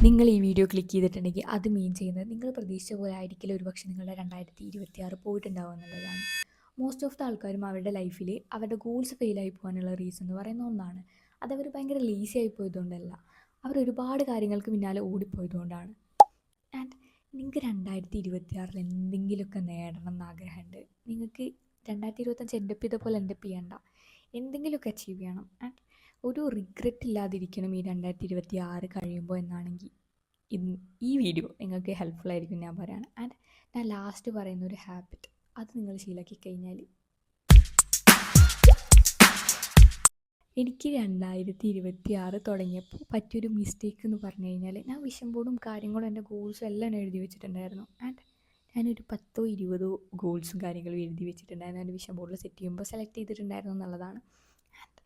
നിങ്ങൾ ഈ video click ചെയ്തിട്ടുണ്ടെങ്കിൽ അത് മീൻ ചെയ്യുന്നത് നിങ്ങൾ പ്രതീക്ഷിച്ച പോലെ ആയിരിക്കില്ല ഒരുപക്ഷെ നിങ്ങളുടെ 2026 പോയിട്ടുണ്ടാവുക എന്നുള്ളതാണ്. മോസ്റ്റ് ഓഫ് ദ ആൾക്കാരും അവരുടെ ലൈഫിൽ അവരുടെ ഗോൾസ് ഫെയിലായി പോകാനുള്ള റീസൺ എന്ന് പറയുന്ന ഒന്നാണ്. അതവർ ഭയങ്കര ലേസി ആയി പോയതുകൊണ്ടല്ല, അവർ ഒരുപാട് കാര്യങ്ങൾക്ക് പിന്നാലെ ഓടിപ്പോയതുകൊണ്ടാണ്. ആൻഡ് നിങ്ങൾക്ക് 2026 എന്തെങ്കിലുമൊക്കെ നേടണം എന്ന് ആഗ്രഹമുണ്ട്. നിങ്ങൾക്ക് 2025 എൻഡപ്പ് ചെയ്ത പോലെ എൻഡപ്പ് ചെയ്യണ്ട, എന്തെങ്കിലുമൊക്കെ അച്ചീവ് ചെയ്യണം. ആൻഡ് ഒരു റിഗ്രറ്റ് ഇല്ലാതിരിക്കണം ഈ 2026 കഴിയുമ്പോൾ എന്നാണെങ്കിൽ ഈ വീഡിയോ നിങ്ങൾക്ക് ഹെൽപ്ഫുൾ ആയിരിക്കും ഞാൻ പറയുകയാണ്. ആൻഡ് ഞാൻ ലാസ്റ്റ് പറയുന്ന ഒരു ഹാബിറ്റ്, അത് നിങ്ങൾ ശീലമാക്കി കഴിഞ്ഞാൽ എനിക്ക് 2026 തുടങ്ങിയപ്പോൾ പറ്റിയൊരു മിസ്റ്റേക്ക് എന്ന് പറഞ്ഞു കഴിഞ്ഞാൽ, ഞാൻ വിഷൻ ബോർഡും കാര്യങ്ങളും എൻ്റെ ഗോൾസും എല്ലാം എഴുതി വെച്ചിട്ടുണ്ടായിരുന്നു. ആൻഡ് ഞാനൊരു 10-20 ഗോൾസും കാര്യങ്ങളും എഴുതി വെച്ചിട്ടുണ്ടായിരുന്നു. എൻ്റെ വിഷൻ ബോർഡിൽ സെറ്റ് ചെയ്യുമ്പോൾ സെലക്ട് ചെയ്തിട്ടുണ്ടായിരുന്നു എന്നുള്ളതാണ്. ആൻഡ്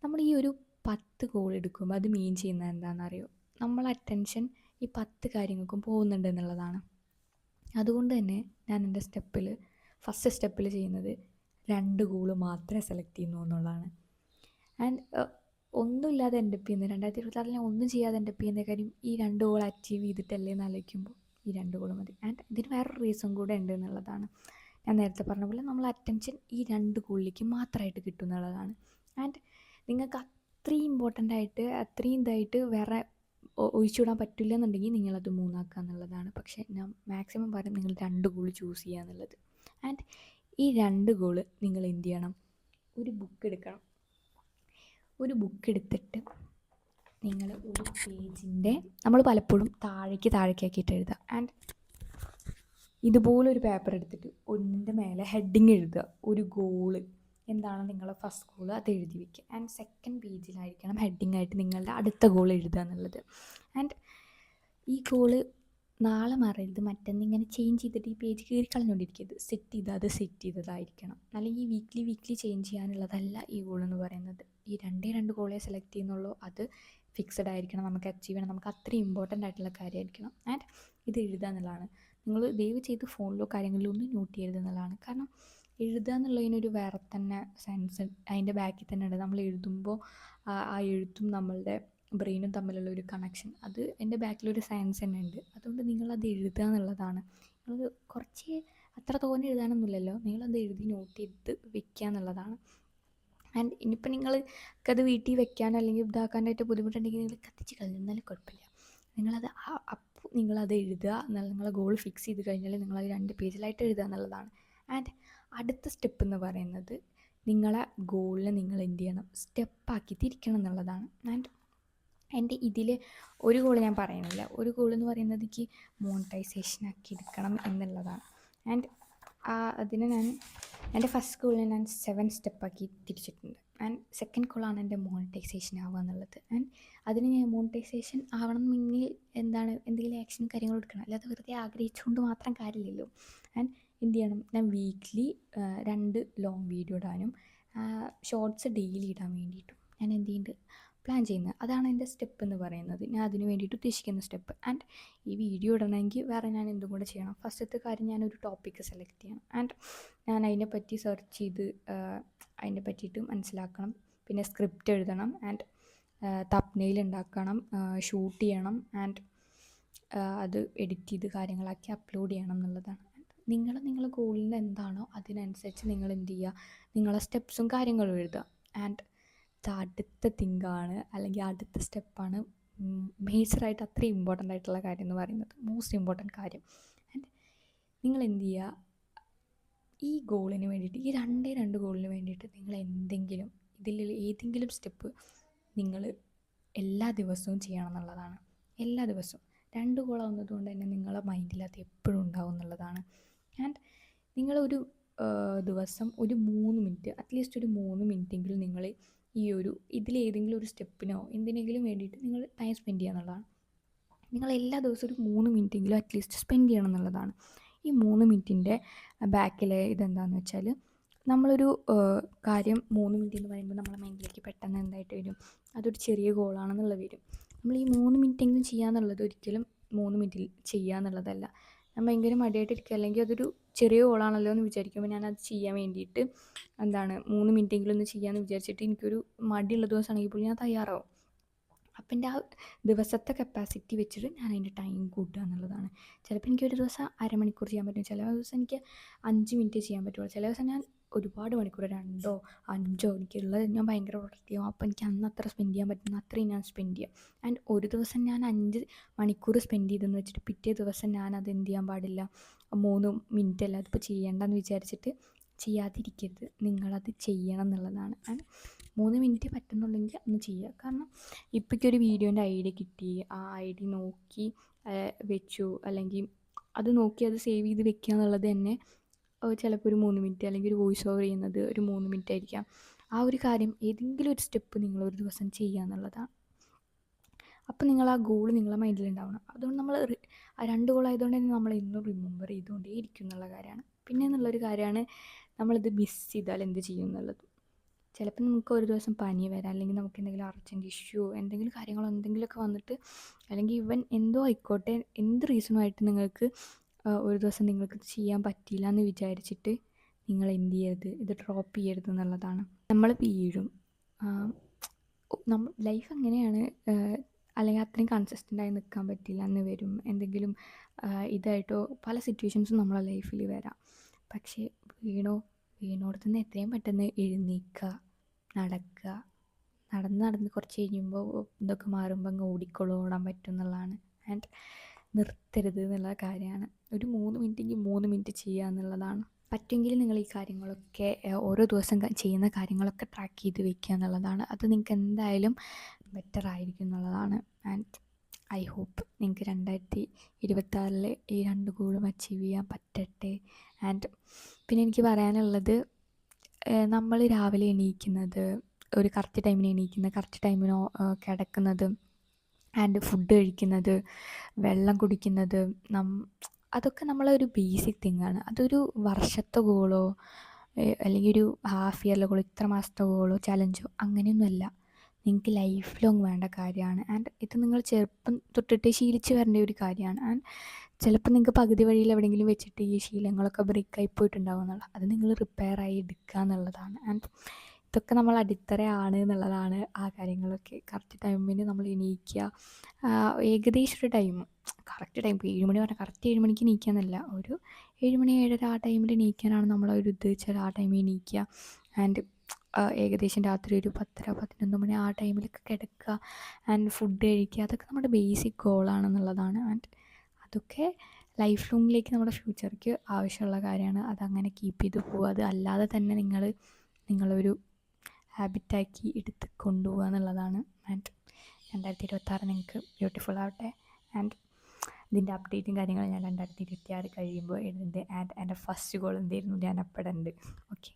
നമ്മൾ ഈ ഒരു 10 ഗോൾ എടുക്കുമ്പോൾ അത് മീൻ ചെയ്യുന്നത് എന്താണെന്നറിയോ? നമ്മളെ അറ്റൻഷൻ ഈ 10 കാര്യങ്ങൾക്കും പോകുന്നുണ്ട് എന്നുള്ളതാണ്. അതുകൊണ്ട് തന്നെ ഞാൻ എൻ്റെ ഫസ്റ്റ് സ്റ്റെപ്പിൽ ചെയ്യുന്നത് 2 ഗോൾ മാത്രമേ സെലക്ട് ചെയ്യുന്നു എന്നുള്ളതാണ്. ആൻഡ് ഒന്നുമില്ലാതെ എൻഡപ്പ് ചെയ്യുന്നത് 2026 ഞാൻ ഒന്നും ചെയ്യാതെ എൻഡപ്പ് ചെയ്യുന്ന കാര്യം ഈ 2 ഗോൾ അച്ചീവ് ചെയ്തിട്ടല്ലേ എന്ന് ആലോചിക്കുമ്പോൾ ഈ 2 ഗോൾ മതി. ആൻഡ് ഇതിന് വേറൊരു റീസൺ കൂടെ ഉണ്ട് എന്നുള്ളതാണ്. ഞാൻ നേരത്തെ പറഞ്ഞ പോലെ നമ്മൾ അറ്റൻഷൻ ഈ 2 ഗോളിലേക്ക് മാത്രമായിട്ട് കിട്ടും എന്നുള്ളതാണ്. ആൻഡ് നിങ്ങൾക്ക് അത്രയും ഇമ്പോർട്ടൻ്റ് ആയിട്ട് അത്രയും ഇതായിട്ട് വേറെ ഒഴിച്ചുവിടാൻ പറ്റില്ല എന്നുണ്ടെങ്കിൽ നിങ്ങളത് 3 ആക്കുക എന്നുള്ളതാണ്. പക്ഷേ ഞാൻ മാക്സിമം പറയും നിങ്ങൾ 2 ഗോൾ ചൂസ് ചെയ്യുക എന്നുള്ളത്. ആൻഡ് ഈ 2 ഗോൾ നിങ്ങൾ എന്ത് ചെയ്യണം? ഒരു ബുക്ക് എടുക്കണം. ഒരു ബുക്ക് എടുത്തിട്ട് നിങ്ങൾ ഒരു പേജിൻ്റെ, നമ്മൾ പലപ്പോഴും താഴേക്ക് ആക്കിയിട്ട് എഴുതുക. ആൻഡ് ഇതുപോലൊരു പേപ്പർ എടുത്തിട്ട് ഒന്നിൻ്റെ മേലെ ഹെഡിങ് എഴുതുക. ഒരു ഗോള് എന്താണ് നിങ്ങളുടെ ഫസ്റ്റ് ഗോൾ, അത് എഴുതി വയ്ക്കുക. ആൻഡ് സെക്കൻഡ് പേജിലായിരിക്കണം ഹെഡിങ് ആയിട്ട് നിങ്ങളുടെ അടുത്ത ഗോൾ എഴുതുക എന്നുള്ളത്. ആൻഡ് ഈ ഗോള് നാളെ മറയരുത്, മറ്റന്നിങ്ങനെ ചേഞ്ച് ചെയ്തിട്ട് ഈ പേജ് കയറി കളഞ്ഞുകൊണ്ടിരിക്കരുത്. സെറ്റ് ചെയ്തതായിരിക്കണം. അല്ലെങ്കിൽ വീക്ക്ലി ചേഞ്ച് ചെയ്യാനുള്ളതല്ല ഈ ഗോൾ എന്ന് പറയുന്നത്. ഈ 2 ഗോളെ സെലക്ട് ചെയ്യുന്നുള്ളൂ, അത് ഫിക്സഡ് ആയിരിക്കണം, നമുക്ക് അച്ചീവ് ചെയ്യണം, നമുക്ക് അത്രയും ഇമ്പോർട്ടൻ്റ് ആയിട്ടുള്ള കാര്യമായിരിക്കണം. ആൻഡ് ഇത് എഴുതുക എന്നുള്ളതാണ്. നിങ്ങൾ ദയവ് ചെയ്ത് ഫോണിലോ കാര്യങ്ങളിലോ ഒന്നും നോട്ട് ചെയ്യരുത് എന്നുള്ളതാണ്. കാരണം എഴുതുക എന്നുള്ളതിനൊരു വേറെ തന്നെ സെൻസ് അതിൻ്റെ ബാക്കിൽ തന്നെ ഉണ്ട്. നമ്മൾ എഴുതുമ്പോൾ ആ എഴുത്തും നമ്മളുടെ ബ്രെയിനും തമ്മിലുള്ള ഒരു കണക്ഷൻ, അത് എൻ്റെ ബാക്കിലൊരു സയൻസ് തന്നെ ഉണ്ട്. അതുകൊണ്ട് നിങ്ങളത് എഴുതുക എന്നുള്ളതാണ്. നിങ്ങൾ കുറച്ച് അത്ര തോന്നെ എഴുതാനൊന്നുമില്ലല്ലോ, നിങ്ങളത് എഴുതി നോട്ട് ചെയ്ത് വെക്കുക എന്നുള്ളതാണ്. ആൻഡ് ഇനിയിപ്പോൾ നിങ്ങൾക്കത് വീട്ടിൽ വെക്കാനോ അല്ലെങ്കിൽ ഇതാക്കാനായിട്ട് ബുദ്ധിമുട്ടുണ്ടെങ്കിൽ നിങ്ങൾ കത്തിച്ച് കളഞ്ഞാലും കുഴപ്പമില്ല. നിങ്ങളത് അപ്പോൾ നിങ്ങളത് എഴുതുക എന്നാൽ നിങ്ങളെ ഗോൾ ഫിക്സ് ചെയ്ത് കഴിഞ്ഞാൽ നിങ്ങളത് 2 പേജിലായിട്ട് എഴുതുക എന്നുള്ളതാണ്. ആൻഡ് അടുത്ത സ്റ്റെപ്പ് എന്ന് പറയുന്നത് നിങ്ങളെ ഗോളിനെ നിങ്ങൾ എന്ത് ചെയ്യണം? സ്റ്റെപ്പാക്കി തിരിക്കണം എന്നുള്ളതാണ്. ആൻഡ് എൻ്റെ ഇതിൽ ഒരു ഗോൾ ഞാൻ പറയുന്നില്ല. ഒരു ഗോൾ എന്ന് പറയുന്നത് എനിക്ക് മോണിറ്റൈസേഷൻ ആക്കി എടുക്കണം എന്നുള്ളതാണ്. ആൻഡ് അതിന് ഞാൻ എൻ്റെ ഫസ്റ്റ് ഗോളിനെ ഞാൻ 7 സ്റ്റെപ്പാക്കി തിരിച്ചിട്ടുണ്ട്. ആൻഡ് സെക്കൻഡ് ഗോളാണ് എൻ്റെ മോണിറ്റൈസേഷൻ ആവുക എന്നുള്ളത്. ആൻഡ് അതിന് ഞാൻ മോണിറ്റൈസേഷൻ ആവണം എന്നെങ്കിൽ എന്തെങ്കിലും ആക്ഷൻ കാര്യങ്ങൾ എടുക്കണം, അല്ലാതെ വെറുതെ ആഗ്രഹിച്ചുകൊണ്ട് മാത്രം കാര്യമില്ലല്ലോ. ആൻഡ് എന്ത് ചെയ്യണം? ഞാൻ വീക്ക്ലി 2 ലോങ് വീഡിയോ ഇടാനും ഷോർട്സ് ഡെയിലി ഇടാൻ വേണ്ടിയിട്ടും ഞാൻ എന്ത് ചെയ്യുന്നുണ്ട്? പ്ലാൻ ചെയ്യുന്നത്. അതാണ് എൻ്റെ സ്റ്റെപ്പ് എന്ന് പറയുന്നത്, ഞാൻ അതിന് വേണ്ടിയിട്ട് ഉദ്ദേശിക്കുന്ന സ്റ്റെപ്പ്. ആൻഡ് ഈ വീഡിയോ ഇടണമെങ്കിൽ വേറെ ഞാൻ എന്തും കൂടെ ചെയ്യണം. ഫസ്റ്റത്തെ കാര്യം ഞാനൊരു ടോപ്പിക്ക് സെലക്ട് ചെയ്യണം. ആൻഡ് ഞാൻ അതിനെപ്പറ്റി സെർച്ച് ചെയ്ത് അതിനെ പറ്റിയിട്ട് മനസ്സിലാക്കണം. പിന്നെ സ്ക്രിപ്റ്റ് എഴുതണം. ആൻഡ് തംബ്നെയിൽ ഉണ്ടാക്കണം, ഷൂട്ട് ചെയ്യണം. ആൻഡ് അത് എഡിറ്റ് ചെയ്ത് കാര്യങ്ങളാക്കി അപ്ലോഡ് ചെയ്യണം എന്നുള്ളതാണ്. നിങ്ങളെ ഗോളിൻ്റെ എന്താണോ അതിനനുസരിച്ച് നിങ്ങൾ എന്ത് ചെയ്യുക? നിങ്ങളെ സ്റ്റെപ്സും കാര്യങ്ങളും എഴുതുക. ആൻഡ് അടുത്ത തിങ്കാണ് അല്ലെങ്കിൽ അടുത്ത സ്റ്റെപ്പാണ് മേജറായിട്ട് അത്രയും ഇമ്പോർട്ടൻ്റ് ആയിട്ടുള്ള കാര്യം എന്ന് പറയുന്നത്, മോസ്റ്റ് ഇമ്പോർട്ടൻ്റ് കാര്യം. ആൻഡ് നിങ്ങൾ എന്ത് ചെയ്യുക? ഈ ഗോളിന് വേണ്ടിയിട്ട്, ഈ 2 ഗോളിന് വേണ്ടിയിട്ട് നിങ്ങൾ ഇതിൽ ഏതെങ്കിലും സ്റ്റെപ്പ് നിങ്ങൾ എല്ലാ ദിവസവും ചെയ്യണം എന്നുള്ളതാണ്. എല്ലാ ദിവസവും 2 ഗോളാവുന്നത് കൊണ്ട് തന്നെ നിങ്ങളെ മൈൻഡിൽ അത് എപ്പോഴും ഉണ്ടാവും എന്നുള്ളതാണ്. ആൻഡ് നിങ്ങളൊരു ദിവസം ഒരു 3 മിനിറ്റ്, അറ്റ്ലീസ്റ്റ് ഒരു 3 മിനിറ്റെങ്കിലും നിങ്ങൾ ഇതിലേതെങ്കിലും ഒരു സ്റ്റെപ്പിനോ എന്തിനെങ്കിലും വേണ്ടിയിട്ട് നിങ്ങൾ ടൈം സ്പെൻഡ് ചെയ്യുക എന്നുള്ളതാണ്. നിങ്ങൾ എല്ലാ ദിവസവും ഒരു 3 മിനിറ്റെങ്കിലും അറ്റ്ലീസ്റ്റ് സ്പെൻഡ് ചെയ്യണം എന്നുള്ളതാണ്. ഈ 3 മിനിറ്റിൻ്റെ ബാക്കിലെ ഇതെന്താണെന്ന് വെച്ചാൽ, നമ്മളൊരു കാര്യം 3 മിനിറ്റ് എന്ന് പറയുമ്പോൾ നമ്മളെ മൈൻഡിലേക്ക് പെട്ടെന്ന് എന്തായിട്ട് വരും? അതൊരു ചെറിയ ഗോളാണെന്നുള്ളത് വരും. നമ്മൾ ഈ 3 മിനിറ്റെങ്കിലും ചെയ്യുക എന്നുള്ളത് ഒരിക്കലും 3 മിനിറ്റിൽ ചെയ്യുക എന്നുള്ളതല്ല. ഞാൻ ഭയങ്കര മടിയായിട്ടിരിക്കുക, അല്ലെങ്കിൽ അതൊരു ചെറിയ ഗോളാണല്ലോ എന്ന് വിചാരിക്കുമ്പോൾ ഞാനത് ചെയ്യാൻ വേണ്ടിയിട്ട് 3 മിനിറ്റെങ്കിലും ഒന്ന് ചെയ്യാമെന്ന് വിചാരിച്ചിട്ട് എനിക്കൊരു മടിയുള്ള ദിവസമാണെങ്കിൽ പോലും ഞാൻ തയ്യാറാവും. അപ്പം എൻ്റെ ആ ദിവസത്തെ കപ്പാസിറ്റി വെച്ചിട്ട് ഞാൻ അതിൻ്റെ ടൈം കൂട്ടുക എന്നുള്ളതാണ്. ചിലപ്പോൾ എനിക്കൊരു ദിവസം അരമണിക്കൂർ ചെയ്യാൻ പറ്റും, ചില ദിവസം എനിക്ക് 5 മിനിറ്റ് ചെയ്യാൻ പറ്റുള്ളൂ, ചില ദിവസം ഞാൻ ഒരുപാട് മണിക്കൂർ 2 5 എനിക്കുള്ളത് ഞാൻ ഭയങ്കര പ്രൊഡക്റ്റീവ്. അപ്പോൾ എനിക്ക് അന്ന് അത്ര സ്പെൻഡ് ചെയ്യാൻ പറ്റുന്ന അത്രയും ഞാൻ സ്പെൻഡ് ചെയ്യാം. ആൻഡ് ഒരു ദിവസം ഞാൻ 5 മണിക്കൂർ സ്പെൻഡ് ചെയ്തെന്ന് വെച്ചിട്ട് പിറ്റേ ദിവസം ഞാൻ അത് എന്ത് ചെയ്യാൻ പാടില്ല, 3 മിനിറ്റ് അല്ല അതിപ്പോൾ ചെയ്യേണ്ടെന്ന് വിചാരിച്ചിട്ട് ചെയ്യാതിരിക്കരുത്. നിങ്ങളത് ചെയ്യണം എന്നുള്ളതാണ്. ആൻഡ് 3 മിനിറ്റ് പറ്റുന്നുണ്ടെങ്കിൽ ഒന്ന് ചെയ്യുക. കാരണം ഇപ്പോഴൊരു വീഡിയോൻ്റെ ഐഡിയ കിട്ടി, ആ ഐഡിയ നോക്കി വെച്ചു, അല്ലെങ്കിൽ അത് നോക്കി അത് സേവ് ചെയ്ത് വെക്കുക എന്നുള്ളത് തന്നെ ചിലപ്പോൾ ഒരു 3 മിനിറ്റ്, അല്ലെങ്കിൽ ഒരു വോയിസ് ഓവർ ചെയ്യുന്നത് ഒരു 3 മിനിറ്റ് ആയിരിക്കാം. ആ ഒരു കാര്യം ഏതെങ്കിലും ഒരു സ്റ്റെപ്പ് നിങ്ങൾ ഒരു ദിവസം ചെയ്യുക എന്നുള്ളതാണ്. അപ്പോൾ നിങ്ങൾ ആ ഗോൾ നിങ്ങളെ മൈൻഡിലുണ്ടാവണം. അതുകൊണ്ട് നമ്മൾ ആ 2 ഗോൾ ആയതുകൊണ്ട് തന്നെ നമ്മൾ എന്നും റിമെമ്പർ ചെയ്തുകൊണ്ടേ ഇരിക്കും എന്നുള്ള കാര്യമാണ്. പിന്നെ എന്നുള്ളൊരു കാര്യമാണ് നമ്മളിത് മിസ് ചെയ്താൽ എന്ത് ചെയ്യും എന്നുള്ളത്. ചിലപ്പോൾ നമുക്ക് ഒരു ദിവസം പനി വരാം, അല്ലെങ്കിൽ നമുക്ക് എന്തെങ്കിലും അർജൻറ്റ് ഇഷ്യൂ എന്തെങ്കിലും കാര്യങ്ങളോ എന്തെങ്കിലുമൊക്കെ വന്നിട്ട്, അല്ലെങ്കിൽ ഈവൻ എന്തോ ആയിക്കോട്ടെ, എന്ത് റീസണുമായിട്ട് നിങ്ങൾക്ക് ഒരു ദിവസം നിങ്ങൾക്ക് ചെയ്യാൻ പറ്റിയില്ല എന്ന് വിചാരിച്ചിട്ട് നിങ്ങൾ എന്ത് ചെയ്യരുത്, ഇത് ഡ്രോപ്പ് ചെയ്യരുത് എന്നുള്ളതാണ്. നമ്മൾ വീഴും, ലൈഫ് അങ്ങനെയാണ്. അല്ലെങ്കിൽ അത്രയും കൺസിസ്റ്റൻ്റായി നിൽക്കാൻ പറ്റില്ല എന്ന് വരും, എന്തെങ്കിലും ഇതായിട്ടോ പല സിറ്റുവേഷൻസും നമ്മളെ ലൈഫിൽ വരാം. പക്ഷേ വീണോടത്തു നിന്ന് എത്രയും പെട്ടെന്ന് എഴുന്നേൽക്കുക, നടക്കുക, നടന്ന് കുറച്ച് കഴിയുമ്പോൾ ഇതൊക്കെ മാറുമ്പോൾ അങ്ങ് ഓടാൻ പറ്റും എന്നുള്ളതാണ്. ആൻഡ് നിർത്തരുത് എന്നുള്ള കാര്യമാണ്. ഒരു 3 മിനിറ്റെങ്കിൽ 3 മിനിറ്റ് ചെയ്യുക എന്നുള്ളതാണ്. പറ്റുമെങ്കിൽ നിങ്ങൾ ഈ കാര്യങ്ങളൊക്കെ ഓരോ ദിവസം ചെയ്യുന്ന കാര്യങ്ങളൊക്കെ ട്രാക്ക് ചെയ്ത് വെക്കുക എന്നുള്ളതാണ്. അത് നിങ്ങൾക്ക് എന്തായാലും ബെറ്റർ ആയിരിക്കും എന്നുള്ളതാണ്. ആൻഡ് ഐ ഹോപ്പ് നിങ്ങൾക്ക് 2026 ഈ 2 ഗോളും അച്ചീവ് ചെയ്യാൻ പറ്റട്ടെ. ആൻഡ് പിന്നെ എനിക്ക് പറയാനുള്ളത്, നമ്മൾ രാവിലെ എണീക്കുന്നത്, ഒരു കറക്റ്റ് ടൈമിന് എണീക്കുന്നത്, കറക്റ്റ് ടൈമിന് കിടക്കുന്നത്, ആൻഡ് ഫുഡ് കഴിക്കുന്നത്, വെള്ളം കുടിക്കുന്നത്, അതൊക്കെ നമ്മളൊരു ബേസിക് തിങ്ങാണ്. അതൊരു വർഷത്തെ ഗോളോ അല്ലെങ്കിൽ ഒരു ഹാഫ് ഇയറിലെ ഗോളോ ഇത്ര മാസത്തെ ഗോളോ ചലഞ്ചോ അങ്ങനെയൊന്നുമല്ല, നിങ്ങൾക്ക് ലൈഫ് ലോങ് വേണ്ട കാര്യമാണ്. ആൻഡ് ഇത് നിങ്ങൾ ചെറുപ്പം തൊട്ടിട്ട് ശീലിച്ച് വരേണ്ട ഒരു കാര്യമാണ്. ആൻഡ് ചിലപ്പോൾ നിങ്ങൾക്ക് പകുതി വഴിയിൽ എവിടെയെങ്കിലും വെച്ചിട്ട് ഈ ശീലങ്ങളൊക്കെ ബ്രേക്കായി പോയിട്ടുണ്ടാവും എന്നുള്ളത്, അത് നിങ്ങൾ റിപ്പയറായി എടുക്കുക എന്നുള്ളതാണ്. ആൻഡ് ഇതൊക്കെ നമ്മൾ അടിത്തറയാണ് എന്നുള്ളതാണ്. ആ കാര്യങ്ങളൊക്കെ കറക്റ്റ് ടൈമിന് നമ്മൾ എണീക്കുക, ഏകദേശം ഒരു ടൈം, കറക്റ്റ് ടൈം, ഇപ്പോൾ 7 മണി പറഞ്ഞാൽ കറക്റ്റ് 7 മണിക്ക് എണീക്കുക എന്നല്ല, ഒരു 7 മണി 7:30 ആ ടൈമിൽ എണീക്കാനാണ് നമ്മളൊരു ഇത് വെച്ചാൽ ആ ടൈമിൽ എണീക്കുക. ആൻഡ് ഏകദേശം രാത്രി ഒരു 10:30 11 മണി ആ ടൈമിലൊക്കെ കിടക്കുക, ആൻഡ് ഫുഡ് കഴിക്കുക, അതൊക്കെ നമ്മുടെ ബേസിക് ഗോളാണെന്നുള്ളതാണ്. ആൻഡ് അതൊക്കെ ലൈഫ് ലോങ്ങിലേക്ക് നമ്മുടെ ഫ്യൂച്ചർക്ക് ആവശ്യമുള്ള കാര്യമാണ്. അതങ്ങനെ കീപ്പ് ചെയ്ത് പോവുക, അത് അല്ലാതെ തന്നെ നിങ്ങളൊരു ഹാബിറ്റാക്കി എടുത്ത് കൊണ്ടുപോകുക എന്നുള്ളതാണ്. ആൻഡ് 2026 നിങ്ങൾക്ക് ബ്യൂട്ടിഫുൾ ആവട്ടെ. ആൻഡ് ഇതിൻ്റെ അപ്ഡേറ്റും കാര്യങ്ങളും ഞാൻ 2026 കഴിയുമ്പോൾ എഴുതുന്നുണ്ട്. ആൻഡ് എൻ്റെ ഫസ്റ്റ് ഗോൾ എന്തായിരുന്നു ഞാൻ അപ്പോഴുണ്ട്. ഓക്കെ.